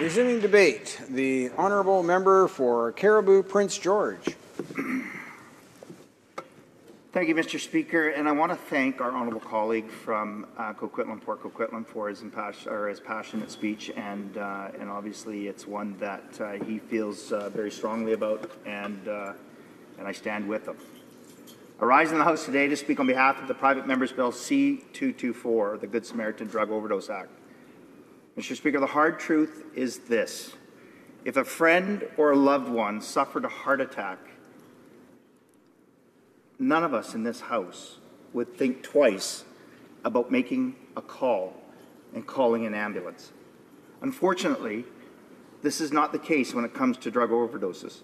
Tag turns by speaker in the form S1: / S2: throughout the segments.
S1: Resuming debate, the honourable member for Cariboo Prince George.
S2: Thank you, Mr. Speaker, and I want to thank our honourable colleague from Coquitlam, Port Coquitlam, for his passionate speech, and obviously it's one that he feels very strongly about, and I stand with him. I rise in the House today to speak on behalf of the Private Members Bill C-224, the Good Samaritan Drug Overdose Act. Mr. Speaker, the hard truth is this: if a friend or a loved one suffered a heart attack, none of us in this House would think twice about making a call and calling an ambulance. Unfortunately, this is not the case when it comes to drug overdoses,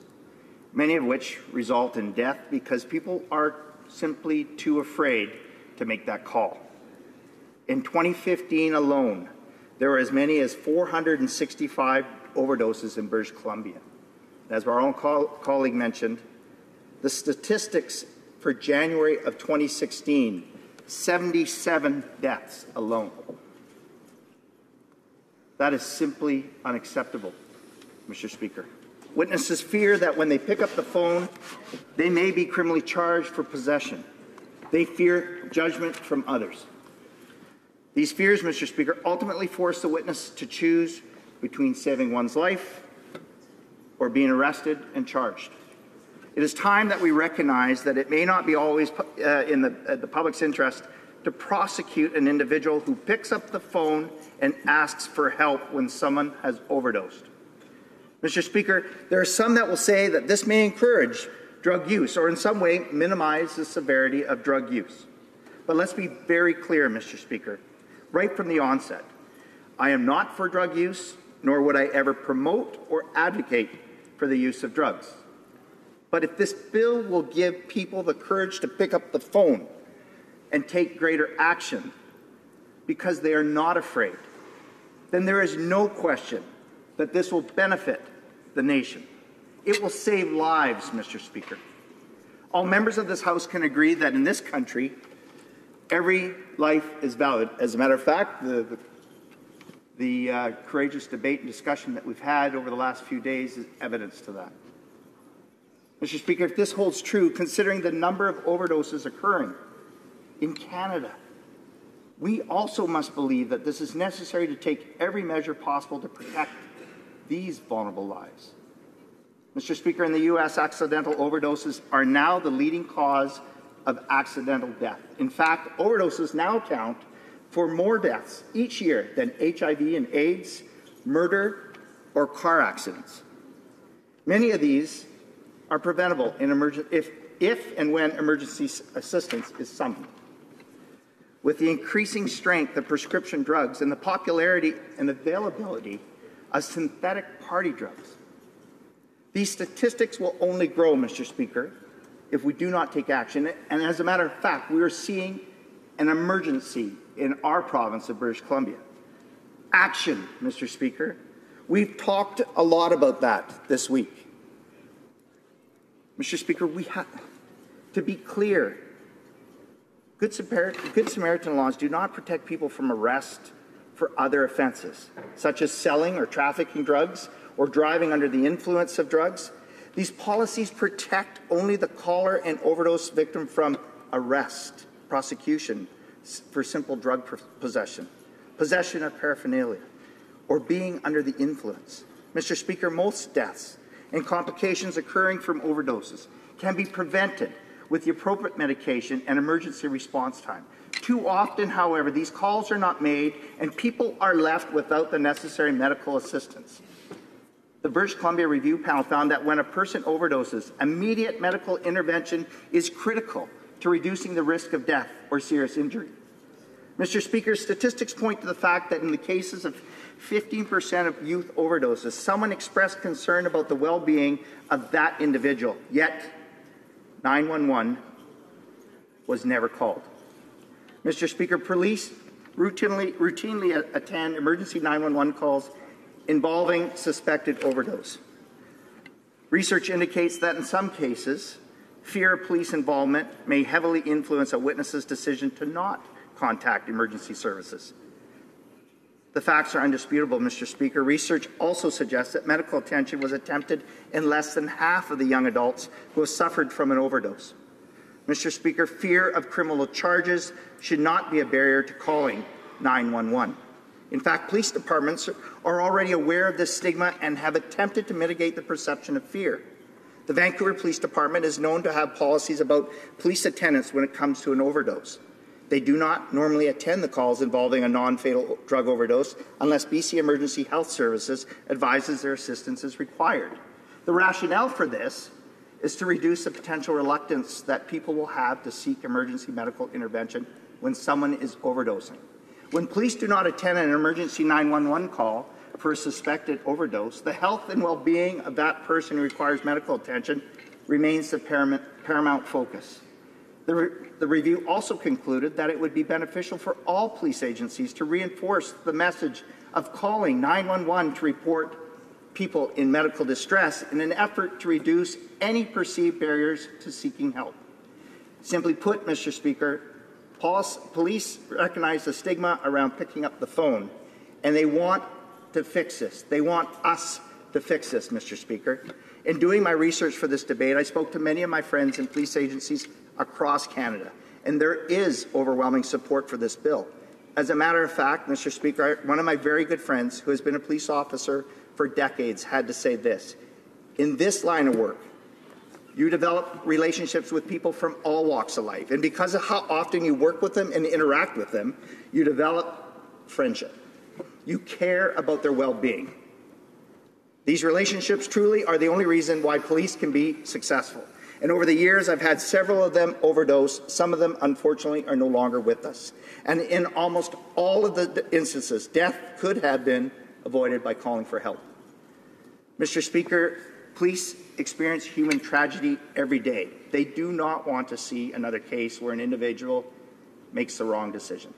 S2: many of which result in death because people are simply too afraid to make that call. In 2015 alone, there were as many as 465 overdoses in British Columbia. As our own colleague mentioned, the statistics for January of 2016, 77 deaths alone. That is simply unacceptable, Mr. Speaker. Witnesses fear that when they pick up the phone, they may be criminally charged for possession. They fear judgment from others. These fears, Mr. Speaker, ultimately force the witness to choose between saving one's life or being arrested and charged. It is time that we recognize that it may not be always in the public's interest to prosecute an individual who picks up the phone and asks for help when someone has overdosed. Mr. Speaker, there are some that will say that this may encourage drug use or in some way minimize the severity of drug use. But let's be very clear, Mr. Speaker, right from the onset. I am not for drug use, nor would I ever promote or advocate for the use of drugs. But if this bill will give people the courage to pick up the phone and take greater action because they are not afraid, then there is no question that this will benefit the nation. It will save lives, Mr. Speaker. All members of this House can agree that in this country, every life is valid. As a matter of fact, the courageous debate and discussion that we've had over the last few days is evidence to that. Mr. Speaker, if this holds true, considering the number of overdoses occurring in Canada, we also must believe that this is necessary to take every measure possible to protect these vulnerable lives. Mr. Speaker, in the U.S., accidental overdoses are now the leading cause of accidental death. In fact, overdoses now account for more deaths each year than HIV and AIDS, murder, or car accidents. Many of these are preventable in if and when emergency assistance is summoned. With the increasing strength of prescription drugs and the popularity and availability of synthetic party drugs, these statistics will only grow, Mr. Speaker, if we do not take action. And as a matter of fact, we are seeing an emergency in our province of British Columbia. Action, Mr. Speaker. We've talked a lot about that this week. Mr. Speaker, we have to be clear. Good Samaritan laws do not protect people from arrest for other offenses, such as selling or trafficking drugs or driving under the influence of drugs. These policies protect only the caller and overdose victim from arrest, prosecution for simple drug possession, possession of paraphernalia, or being under the influence. Mr. Speaker, most deaths and complications occurring from overdoses can be prevented with the appropriate medication and emergency response time. Too often, however, these calls are not made and people are left without the necessary medical assistance. The British Columbia Review Panel found that when a person overdoses, immediate medical intervention is critical to reducing the risk of death or serious injury. Mr. Speaker, statistics point to the fact that in the cases of 15% of youth overdoses, someone expressed concern about the well-being of that individual, yet 911 was never called. Mr. Speaker, police routinely attend emergency 911 calls involving suspected overdose. Research indicates that in some cases, fear of police involvement may heavily influence a witness's decision to not contact emergency services. The facts are undisputable, Mr. Speaker. Research also suggests that medical attention was attempted in less than half of the young adults who have suffered from an overdose. Mr. Speaker, fear of criminal charges should not be a barrier to calling 911. In fact, police departments are already aware of this stigma and have attempted to mitigate the perception of fear. The Vancouver Police Department is known to have policies about police attendance when it comes to an overdose. They do not normally attend the calls involving a non-fatal drug overdose unless BC Emergency Health Services advises their assistance is required. The rationale for this is to reduce the potential reluctance that people will have to seek emergency medical intervention when someone is overdosing. When police do not attend an emergency 911 call for a suspected overdose, the health and well-being of that person who requires medical attention remains the paramount focus. The review also concluded that it would be beneficial for all police agencies to reinforce the message of calling 911 to report people in medical distress in an effort to reduce any perceived barriers to seeking help. Simply put, Mr. Speaker, police recognize the stigma around picking up the phone, and they want to fix this. They want us to fix this, Mr. Speaker. In doing my research for this debate, I spoke to many of my friends in police agencies across Canada, and there is overwhelming support for this bill. As a matter of fact, Mr. Speaker, one of my very good friends who has been a police officer for decades had to say this: in this line of work, you develop relationships with people from all walks of life, and because of how often you work with them and interact with them, you develop friendship. You care about their well-being. These relationships truly are the only reason why police can be successful. And over the years, I've had several of them overdose. Some of them, unfortunately, are no longer with us. And in almost all of the instances, death could have been avoided by calling for help. Mr. Speaker, police experience human tragedy every day. They do not want to see another case where an individual makes the wrong decision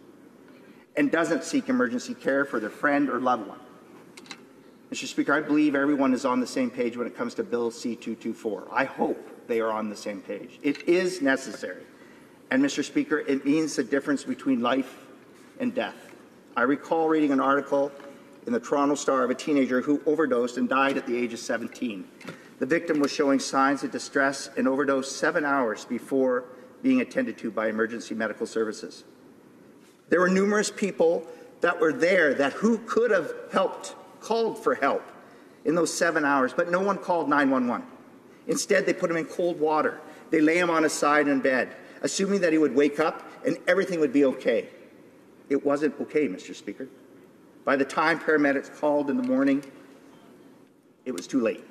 S2: and doesn't seek emergency care for their friend or loved one. Mr. Speaker, I believe everyone is on the same page when it comes to Bill C-224. I hope they are on the same page. It is necessary. And, Mr. Speaker, it means the difference between life and death. I recall reading an article in the Toronto Star of a teenager who overdosed and died at the age of 17. The victim was showing signs of distress and overdosed 7 hours before being attended to by emergency medical services. There were numerous people that were there who could have called for help in those 7 hours, but no one called 911. Instead, they put him in cold water. They lay him on his side in bed, assuming that he would wake up and everything would be okay. It wasn't okay, Mr. Speaker. By the time paramedics called in the morning, it was too late.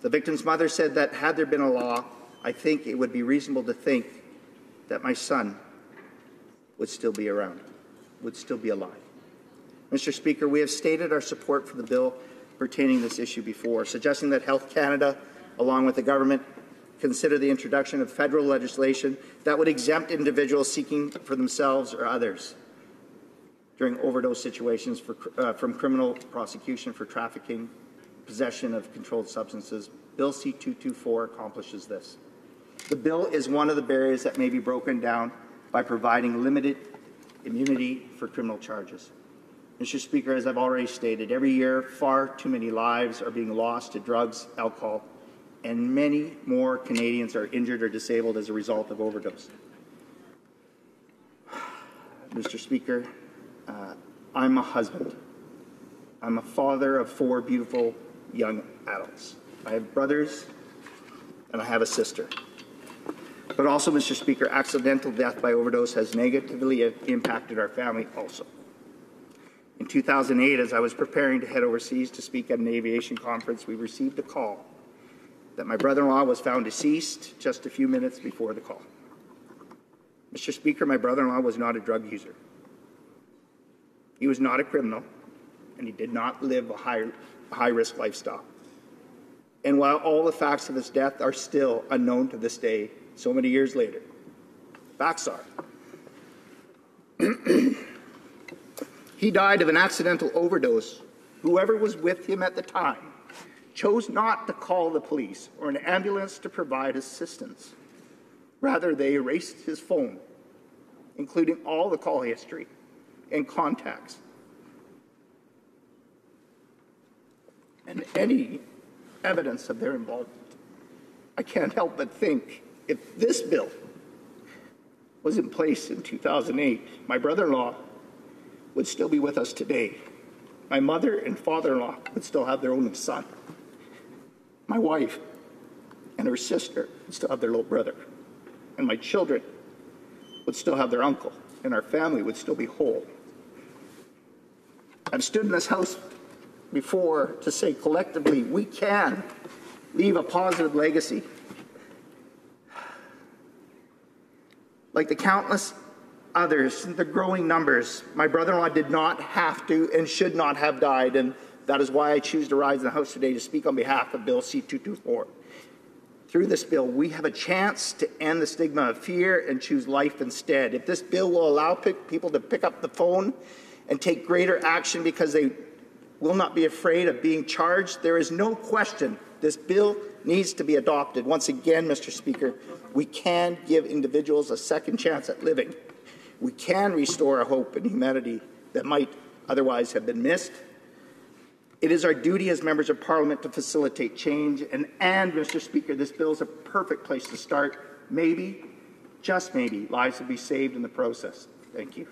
S2: The victim's mother said that had there been a law, I think it would be reasonable to think that my son would still be around, would still be alive. Mr. Speaker, we have stated our support for the bill pertaining to this issue before, suggesting that Health Canada, along with the government, consider the introduction of federal legislation that would exempt individuals seeking for themselves or others during overdose situations from criminal prosecution for trafficking, possession of controlled substances. Bill C-224 accomplishes this. The bill is one of the barriers that may be broken down by providing limited immunity for criminal charges. Mr. Speaker, as I've already stated, every year far too many lives are being lost to drugs, alcohol, and many more Canadians are injured or disabled as a result of overdose. Mr. Speaker, I'm a husband. I'm a father of 4 beautiful young adults. I have brothers and I have a sister. But also, Mr. Speaker, accidental death by overdose has negatively impacted our family also. In 2008, as I was preparing to head overseas to speak at an aviation conference, we received a call that my brother-in-law was found deceased just a few minutes before the call. Mr. Speaker, my brother-in-law was not a drug user. He was not a criminal, and he did not live a high-risk lifestyle. And while all the facts of his death are still unknown to this day, so many years later, facts are. He died of an accidental overdose. Whoever was with him at the time chose not to call the police or an ambulance to provide assistance. Rather, they erased his phone, including all the call history and contacts. and any evidence of their involvement. I can't help but think if this bill was in place in 2008, my brother-in-law would still be with us today. My mother and father-in-law would still have their only son. My wife and her sister would still have their little brother. And my children would still have their uncle, and our family would still be whole. I've stood in this house before to say collectively we can leave a positive legacy. Like the countless others, the growing numbers, my brother-in-law did not have to and should not have died, and that is why I choose to rise in the House today to speak on behalf of Bill C-224. Through this bill, we have a chance to end the stigma of fear and choose life instead. If this bill will allow people to pick up the phone and take greater action because they will not be afraid of being charged, there is no question this bill needs to be adopted. Once again, Mr. Speaker, we can give individuals a second chance at living. We can restore a hope and humanity that might otherwise have been missed. It is our duty as members of Parliament to facilitate change, and Mr. Speaker, this bill is a perfect place to start. Maybe, just maybe, lives will be saved in the process. Thank you.